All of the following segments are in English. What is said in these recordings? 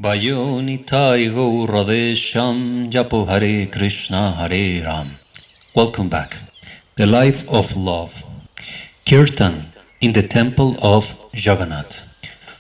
Vayo Nitai Gaur Radheshyam Japo Hare Krishna Hare Ram. Welcome back. The life of love. Kirtan in the temple of Jagannath.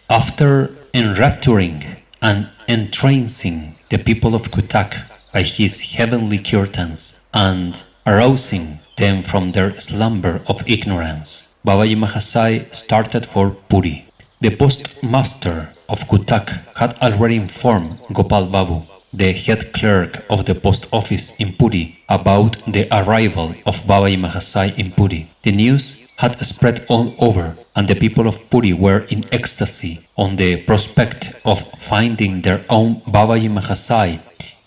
After enrapturing and entrancing the people of Cuttack by his heavenly kirtans and arousing them from their slumber of ignorance, Babaji Mahasai started for Puri. The postmaster of Cuttack had already informed Gopal Babu, the head clerk of the post office in Puri, about the arrival of Babaji Mahasai in Puri. The news had spread all over, and the people of Puri were in ecstasy on the prospect of finding their own Babaji Mahasai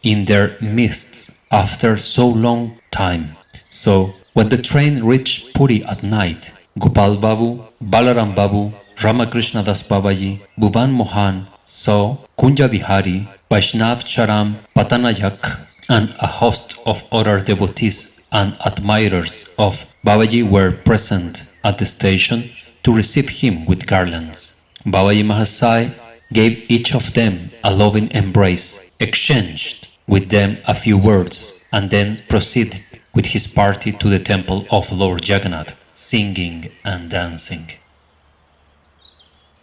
in their midst after so long time. So, when the train reached Puri at night, Gopal Babu, Balaram Babu, Ramakrishna Das Babaji, Bhuvan Mohan saw Kunja Vihari, Vaishnav Charan, Patanayak, and a host of other devotees and admirers of Babaji were present at the station to receive him with garlands. Babaji Mahasai gave each of them a loving embrace, exchanged with them a few words, and then proceeded with his party to the temple of Lord Jagannath, singing and dancing.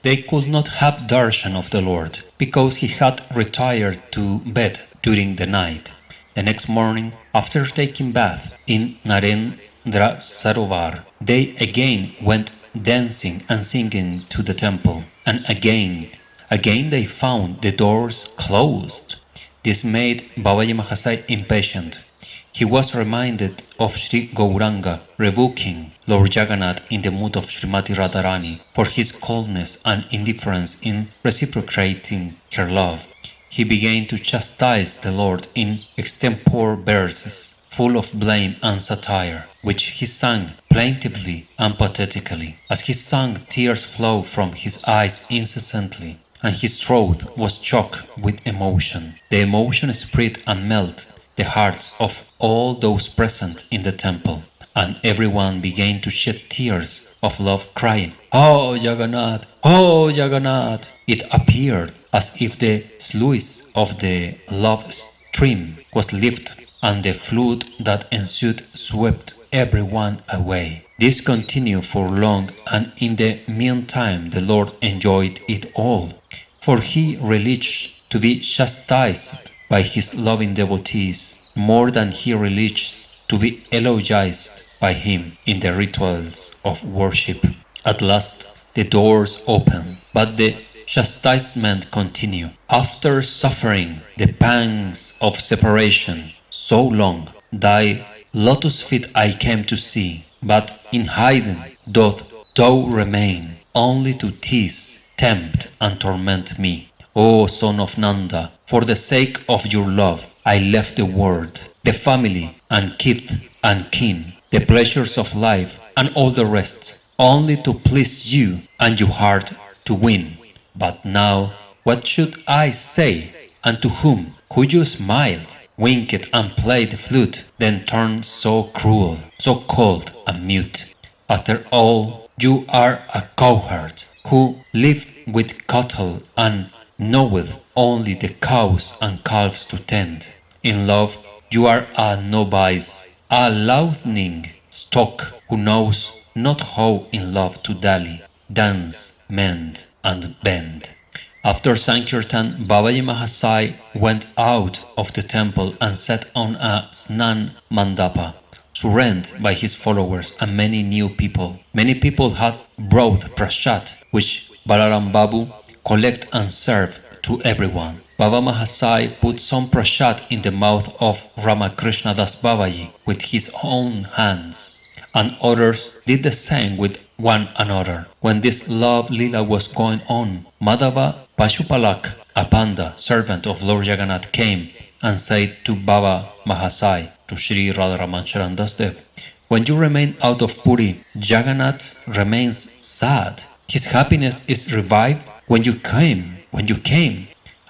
They could not have darshan of the Lord, because he had retired to bed during the night. The next morning, after taking bath in Narendra Sarovar, they again went dancing and singing to the temple, and again they found the doors closed. This made Babaji Mahasai impatient. He was reminded of Sri Gauranga rebuking Lord Jagannath in the mood of Srimati Radharani for his coldness and indifference in reciprocating her love. He began to chastise the Lord in extempore verses, full of blame and satire, which he sang plaintively and pathetically. As he sang, tears flowed from his eyes incessantly, and his throat was choked with emotion. The emotion spread and melted the hearts of all those present in the temple, and everyone began to shed tears of love, crying, "Oh Jagannath! Oh Jagannath!" It appeared as if the sluice of the love stream was lifted, and the flood that ensued swept everyone away. This continued for long, and in the meantime the Lord enjoyed it all, for he relished to be chastised by his loving devotees more than he relished to be eulogized by him in the rituals of worship. At last the doors opened, but the chastisement continued. After suffering the pangs of separation so long, thy lotus feet I came to see, but in hiding doth thou remain, only to tease, tempt, and torment me. O son of Nanda, for the sake of your love, I left the world, the family and kith and kin, the pleasures of life and all the rest, only to please you and your heart to win. But now, what should I say, and to whom could you smile, winked and played the flute, then turned so cruel, so cold and mute? After all, you are a cowherd, who lived with cattle and knoweth only the cows and calves to tend. In love you are a novice, a laughing stock, who knows not how in love to dally, dance, mend, and bend. After Sankirtan, Babaji Mahasai went out of the temple and sat on a Snan Mandapa, surrounded by his followers and many new people. Many people had brought prasad, which Balaram Babu collect and serve to everyone. Baba Mahasai put some prasad in the mouth of Ramakrishna Das Babaji with his own hands, and others did the same with one another. When this love lila was going on, Madhava Pashupalak, a panda servant of Lord Jagannath, came and said to Baba Mahasai, to Sri Radharaman Charan Das Dev, "When you remain out of Puri, Jagannath remains sad. His happiness is revived when you came.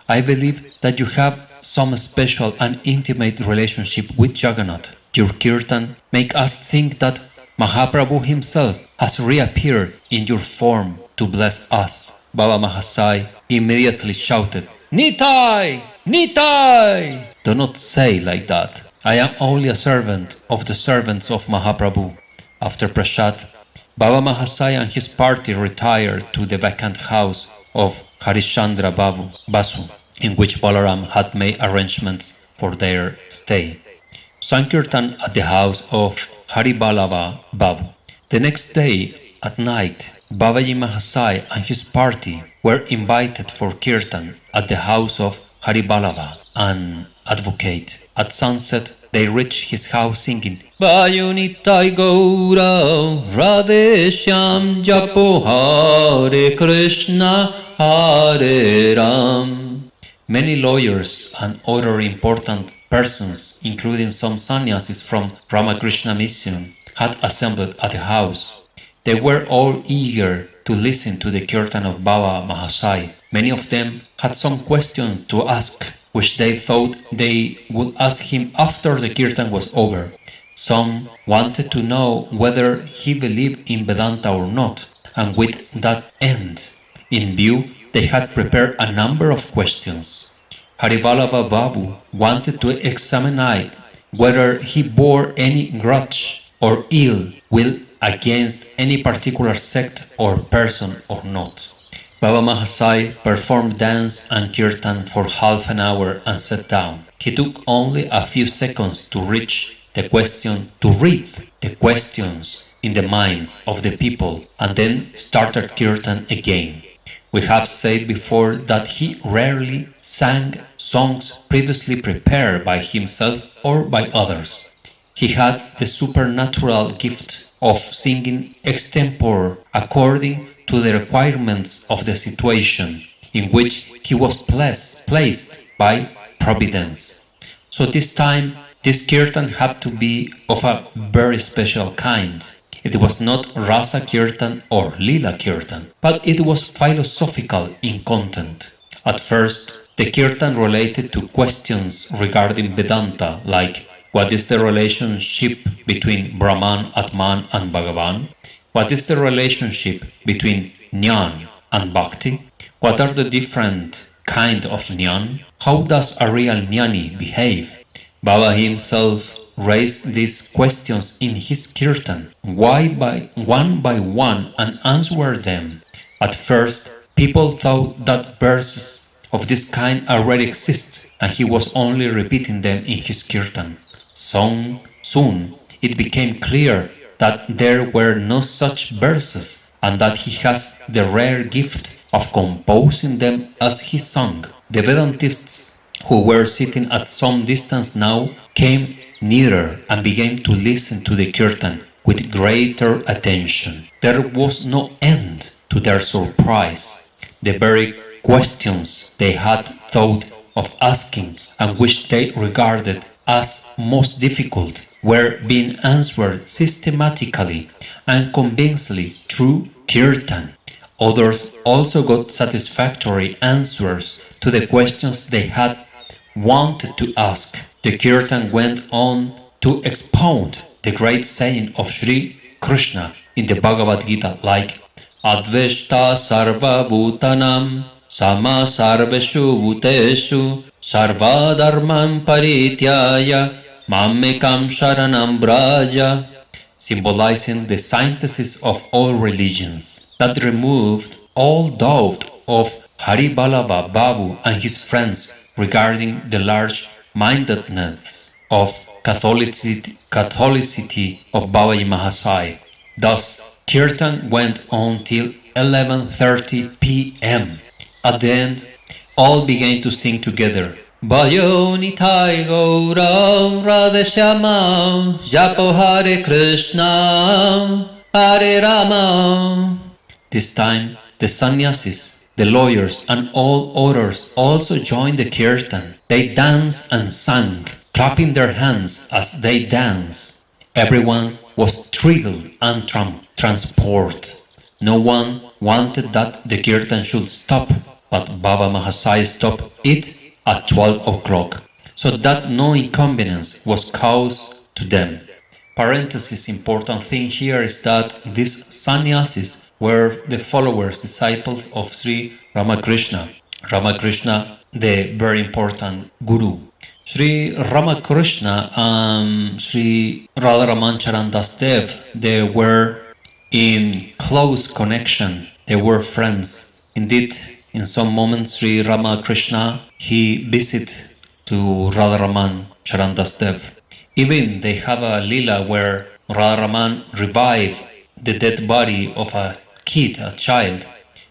I believe that you have some special and intimate relationship with Jagannath. Your kirtan make us think that Mahaprabhu himself has reappeared in your form to bless us." Baba Mahasai immediately shouted, Nitai! Nitai! Do not say like that. I am only a servant of the servants of Mahaprabhu. After Prasad, Baba Mahasai and his party retired to the vacant house of Harishchandra Basu, in which Balaram had made arrangements for their stay. Sankirtan at the house of Haribalava Babu. The next day, at night, Babaji Mahasai and his party were invited for kirtan at the house of Haribalava, an advocate. At sunset, they reached his house singing Vayunitai Goura Radheshyam Japo Hare Krishna Hare Ram. Many lawyers and other important persons, including some sannyasis from Ramakrishna mission, had assembled at the house. They were all eager to listen to the kirtan of Baba Mahasai. Many of them had some questions to ask, which they thought they would ask him after the kirtan was over. Some wanted to know whether he believed in Vedanta or not, and with that end in view, they had prepared a number of questions. Haribalava Babu wanted to examine whether he bore any grudge or ill will against any particular sect or person or not. Baba Mahasai performed dance and kirtan for half an hour and sat down. He took only a few seconds to read the questions in the minds of the people, and then started kirtan again. We have said before that he rarely sang songs previously prepared by himself or by others. He had the supernatural gift of singing extempore according to the requirements of the situation in which he was placed by Providence. So this time, this kirtan had to be of a very special kind. It was not rasa kirtan or lila kirtan, but it was philosophical in content. At first, the kirtan related to questions regarding Vedanta, like what is the relationship between Brahman, Atman and Bhagavan? What is the relationship between Jnana and Bhakti? What are the different kinds of Jnana? How does a real Jnani behave? Baba himself raised these questions in his kirtan, one by one, and answered them. At first, people thought that verses of this kind already exist, and he was only repeating them in his kirtan. Soon, it became clear that there were no such verses, and that he has the rare gift of composing them as he sang. The Vedantists, who were sitting at some distance now, came nearer and began to listen to the kirtan with greater attention. There was no end to their surprise. The very questions they had thought of asking and which they regarded as most difficult were being answered systematically and convincingly through kirtan. Others also got satisfactory answers to the questions they had wanted to ask. The kirtan went on to expound the great saying of Sri Krishna in the Bhagavad Gita, like Adveshta sarva bhutanam sama sarveshu bhuteshu sarva dharman parityaya mammekam sharanam braja, symbolizing the synthesis of all religions that removed all doubt of Haribalava Babu and his friends regarding the large-mindedness of Catholicity of Babaji Mahasai. Thus, kirtan went on till 11:30 p.m. At the end, all began to sing together. Vayunitai Goura Radheshyam Japo Hare Krishna Hare Rama. This time, the sannyasis, the lawyers and all others also joined the kirtan. They danced and sang, clapping their hands as they danced. Everyone was thrilled and transported. No one wanted that the kirtan should stop, but Baba Mahasai stopped it at 12 o'clock, so that no inconvenience was caused to them. Parenthesis, important thing here is that these sannyasis were the followers, disciples of Sri Ramakrishna. Ramakrishna the very important guru. Sri Ramakrishna and Sri Radharaman Charan Das Dev, they were in close connection. They were friends. Indeed, in some moments, Sri Ramakrishna, he visited to Radharaman Charan Das Dev. Even they have a lila where Radharaman revived the dead body of a kid, a child,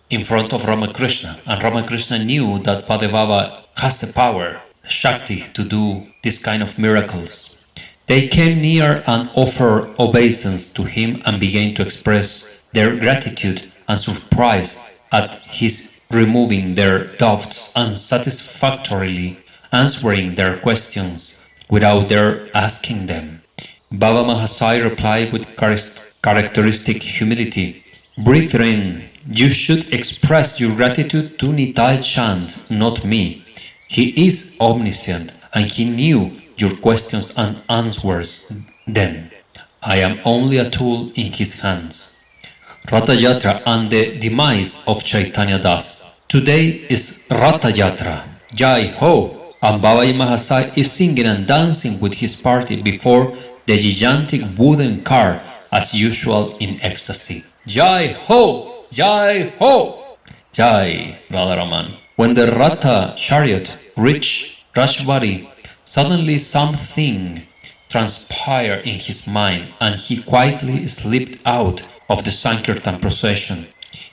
in front of Ramakrishna. And Ramakrishna knew that Padevava has the power, the Shakti, to do this kind of miracles. They came near and offered obeisance to him and began to express their gratitude and surprise at his removing their doubts and satisfactorily answering their questions without their asking them. Baba Mahasai replied with characteristic humility, "Brethren, you should express your gratitude to Nitai Chand, not me. He is omniscient and he knew your questions and answers then. I am only a tool in his hands." Ratha Yatra and the demise of Chaitanya Das. Today is Ratha Yatra, Jai Ho, and Babai Mahasai is singing and dancing with his party before the gigantic wooden car as usual in ecstasy. Jai Ho! Jai Ho! Jai Radharaman. When the Ratha chariot reached Rajbari, suddenly something transpired in his mind and he quietly slipped out of the Sankirtan procession.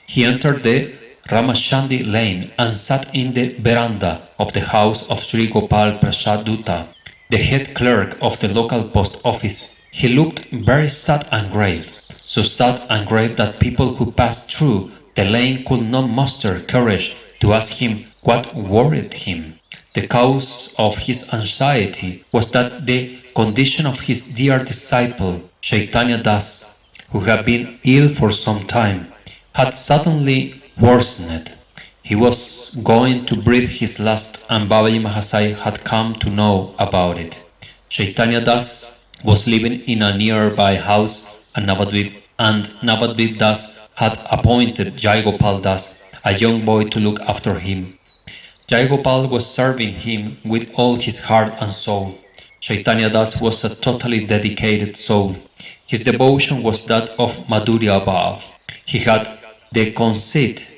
He entered the Ramachandi lane and sat in the veranda of the house of Sri Gopal Prasad Dutta, the head clerk of the local post office. He looked very sad and grave, so sad and grave that people who passed through the lane could not muster courage to ask him what worried him. The cause of his anxiety was that the condition of his dear disciple, Chaitanya Das, who had been ill for some time, had suddenly worsened. He was going to breathe his last and Babaji Mahasai had come to know about it. Chaitanya Das was living in a nearby house and Navadvip Das had appointed Jai Gopal Das, a young boy, to look after him. Jai Gopal was serving him with all his heart and soul. Chaitanya Das was a totally dedicated soul. His devotion was that of Madhurya Bhav. He had the conceit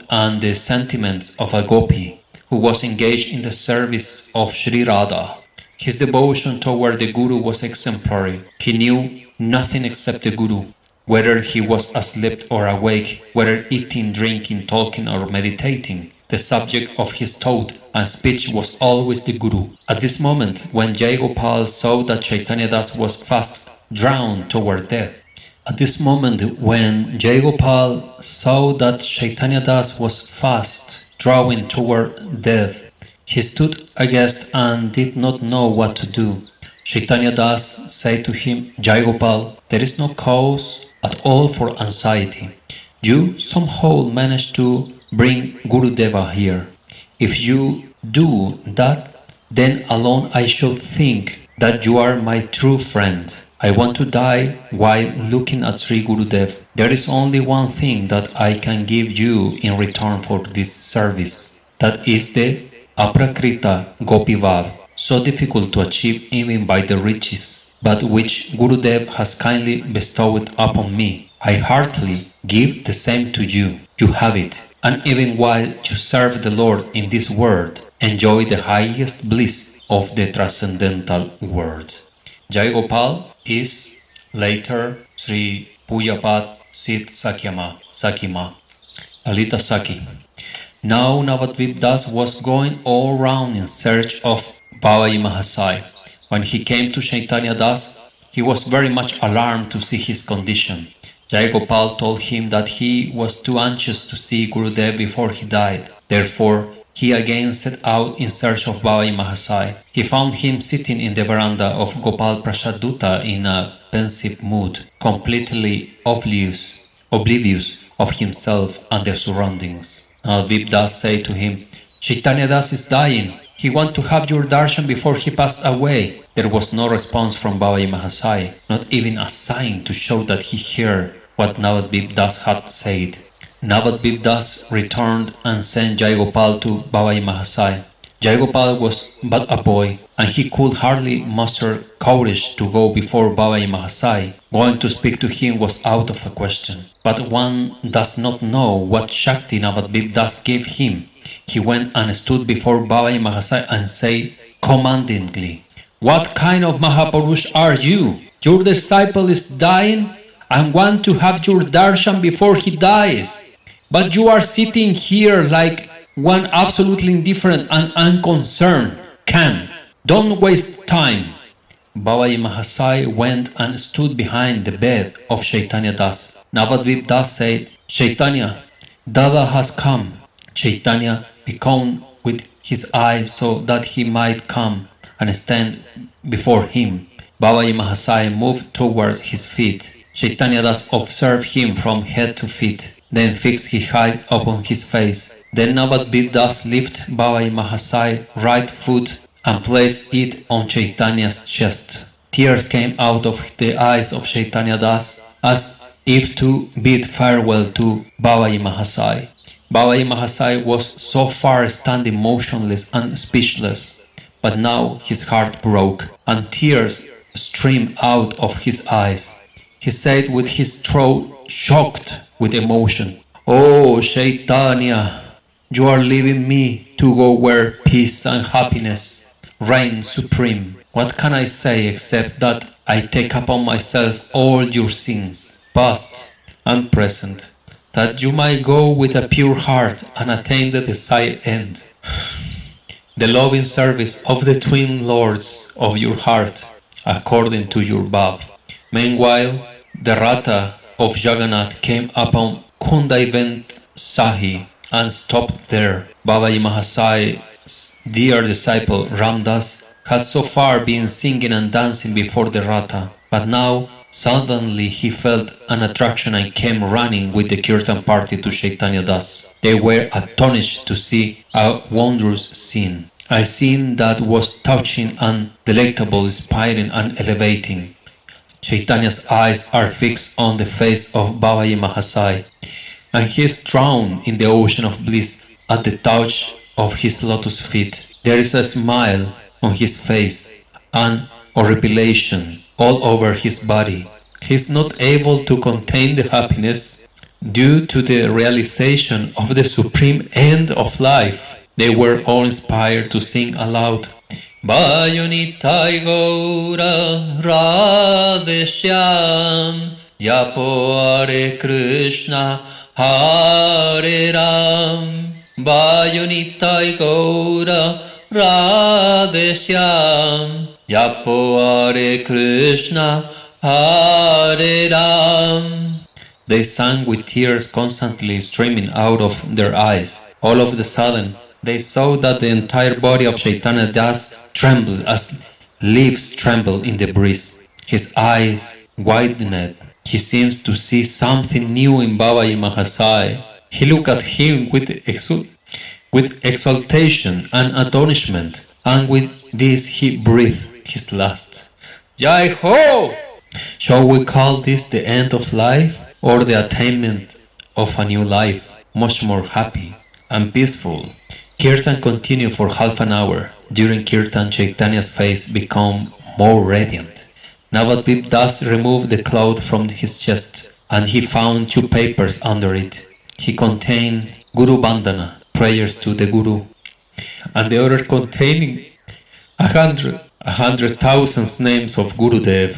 and the sentiments of a gopi who was engaged in the service of Sri Radha. His devotion toward the Guru was exemplary. He knew nothing except the Guru, whether he was asleep or awake, whether eating, drinking, talking or meditating. The subject of his thought and speech was always the Guru. At this moment, when Jai Gopal saw that Chaitanya Das was fast drawn toward death, At this moment, when Jai Gopal saw that Chaitanya Das was fast drawing toward death, he stood aghast and did not know what to do. Chaitanya Das said to him, Jai Gopal, there is no cause at all for anxiety. You somehow managed to bring Gurudeva here. If you do that, then alone I shall think that you are my true friend. I want to die while looking at Sri Gurudev. There is only one thing that I can give you in return for this service. That is the aprakrita gopivav, so difficult to achieve even by the riches, but which Gurudev has kindly bestowed upon me. I heartily give the same to you. You have it, and even while you serve the Lord in this world, enjoy the highest bliss of the transcendental world. Jai Gopal is later Sri Pujapat Sid Sakima, Lalita Saki. Now Navadvip Das was going all round in search of Babaji Mahasai. When he came to Chaitanya Das, he was very much alarmed to see his condition. Jai Gopal told him that he was too anxious to see Gurudev before he died. Therefore, he again set out in search of Babaji Mahasai. He found him sitting in the veranda of Gopal Prasad Dutta in a pensive mood, completely oblivious of himself and their surroundings. Navadvip Das said to him, Chaitanya Das is dying. He wanted to have your darshan before he passed away. There was no response from Babaji Mahasai, not even a sign to show that he heard what Navadvip Das had said. Navadvip Das returned and sent Jai Gopal to Babaji Mahasai. 𝐤𝐻𝐿 was but a boy, and he could hardly muster courage to go before Babai Mahasai. Going to speak to him was out of a question. But one does not know what Shakti Navadvip Das gave him. He went and stood before Babai Mahasai and said commandingly, "What kind of Mahapurush are you? Your disciple is dying and want to have your darshan before he dies. But you are sitting here like one absolutely indifferent and unconcerned. Come, don't waste time." Babai Mahasai went and stood behind the bed of Chaitanya Das. Navadvip Das said, "Chaitanya, Dada has come." Chaitanya beckoned with his eyes so that he might come and stand before him. Babai Mahasai moved towards his feet. Chaitanya Das observed him from head to feet, then fixed his eyes upon his face. Then Navadvip Das lifted Babai Mahasai's right foot and placed it on Chaitanya's chest. Tears came out of the eyes of Chaitanya Das as if to bid farewell to Babai Mahasai. Babai Mahasai was so far standing motionless and speechless, but now his heart broke and tears streamed out of his eyes. He said with his throat choked with emotion, "Oh Chaitanya, you are leaving me to go where peace and happiness reign supreme. What can I say except that I take upon myself all your sins, past and present, that you might go with a pure heart and attain the desired end, the loving service of the twin lords of your heart, according to your vow." Meanwhile, the Ratha of Jagannath came upon Kundaiventh Sahi and stopped there. Babai Mahasai's dear disciple Ram Das had so far been singing and dancing before the Ratha, but now suddenly he felt an attraction and came running with the kirtan party to Chaitanya Das. They were astonished to see a wondrous scene, a scene that was touching and delectable, inspiring and elevating. Chaitanya's eyes are fixed on the face of Babai Mahasai, and he is drowned in the ocean of bliss at the touch of his lotus feet. There is a smile on his face and horripilation all over his body. He is not able to contain the happiness due to the realization of the supreme end of life. They were all inspired to sing aloud, "Vayunitai goura Radheshyam, 𝐤𝐻𝐿 hare krishna hare ram, Vayunitai goura Radheshyam, 𝐤𝐻𝐿 hare krishna hare ram." They sang with tears constantly streaming out of their eyes. All of a sudden, they saw that the entire body of Chaitanya Das trembled as leaves tremble in the breeze. His eyes widened. He seems to see something new in Babai Mahasai. He looked at him with exultation and astonishment, and with this he breathed his last. Jai Ho! Shall we call this the end of life, or the attainment of a new life, much more happy and peaceful? Kirtan continued for half an hour. During Kirtan, Chaitanya's face became more radiant. Navadvip Das removed the cloth from his chest, and he found two papers under it. He contained Guru Bandhana, prayers to the Guru, and the other containing 100,000 names of Gurudev,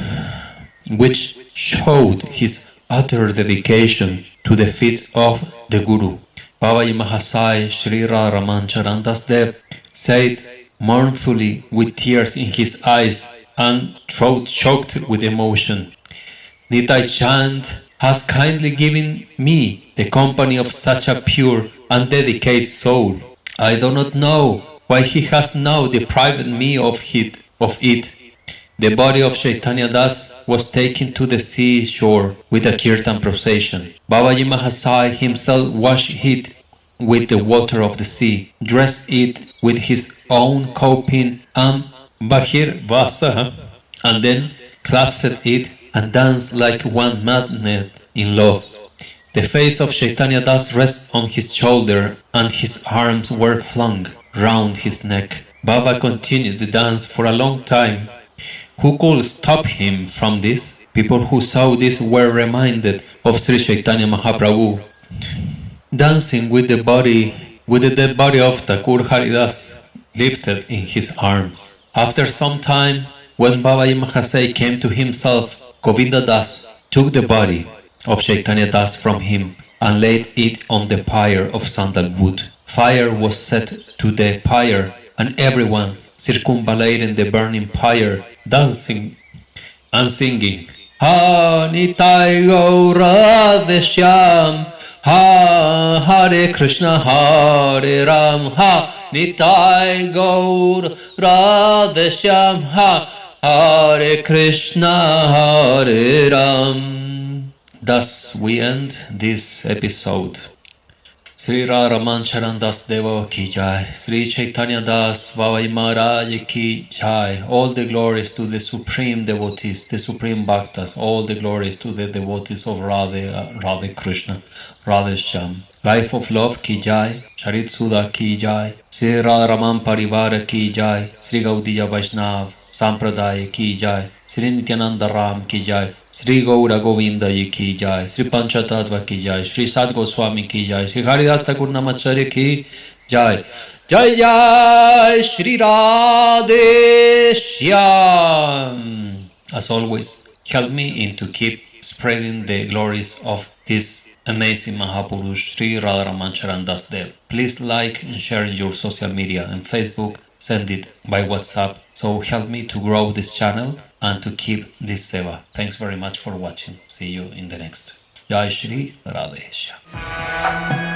which showed his utter dedication to the feet of the Guru. Babai Mahasai Sri Radharaman Charan Das Dev said mournfully with tears in his eyes and throat choked with emotion, "Nitai Chand has kindly given me the company of such a pure and dedicated soul. I do not know why he has now deprived me of it." The body of Chaitanya Das was taken to the seashore with a kirtan procession. Babaji Mahasai himself washed it with the water of the sea, dressed it with his own coping and bahir vasa, and then clasped it and danced like one madman in love. The face of Chaitanya Das rests on his shoulder, and his arms were flung round his neck. Baba continued the dance for a long time. Who could stop him from this? People who saw this were reminded of Sri Chaitanya Mahaprabhu dancing with the dead body of Thakur Haridas lifted in his arms. After some time, when Babaji Mahasaya came to himself, Govinda Das took the body of Chaitanya Das from him and laid it on the pyre of sandalwood. Fire was set to the pyre, and everyone circumvallating the burning pyre, dancing and singing, Ha Nitai Gaura Radheshyam, Ha Hare Krishna Hare Ram, Ha Nitai Gaura Radheshyam, Ha Hare Krishna Hare Ram. Thus we end this episode. Sri Radharaman Charan Das Dev ki Jai, Sri Chaitanya Das Babai Maharaj ki Jai. All the glories to the supreme devotees, the supreme bhaktas. All the glories to the devotees of Radhe Krishna, Radheshyam. Life of Love ki Jai, Charit Sudha ki Jai, Sri Radharaman Parivar ki Jai, Sri Gaudiya Vaishnav Sampradaya ki Jai, Sri Nityananda Ram ki Jai, Sri Goura Govinda ji ki Jai, Sri Panchatattva ki Jai, Sri Sad Goswami ki Jai, Sri Haridas Thakur Namacharya ki Jai. Jai Jai Sri Radheshyam. As always, help me in to keep spreading the glories of this amazing Mahapurush Sri Radharaman Charan Das Dev. Please like and share in your social media and Facebook. Send it by WhatsApp. So help me to grow this channel and to keep this seva. Thanks very much for watching. See you in the next. Jai Sri Radheshyam.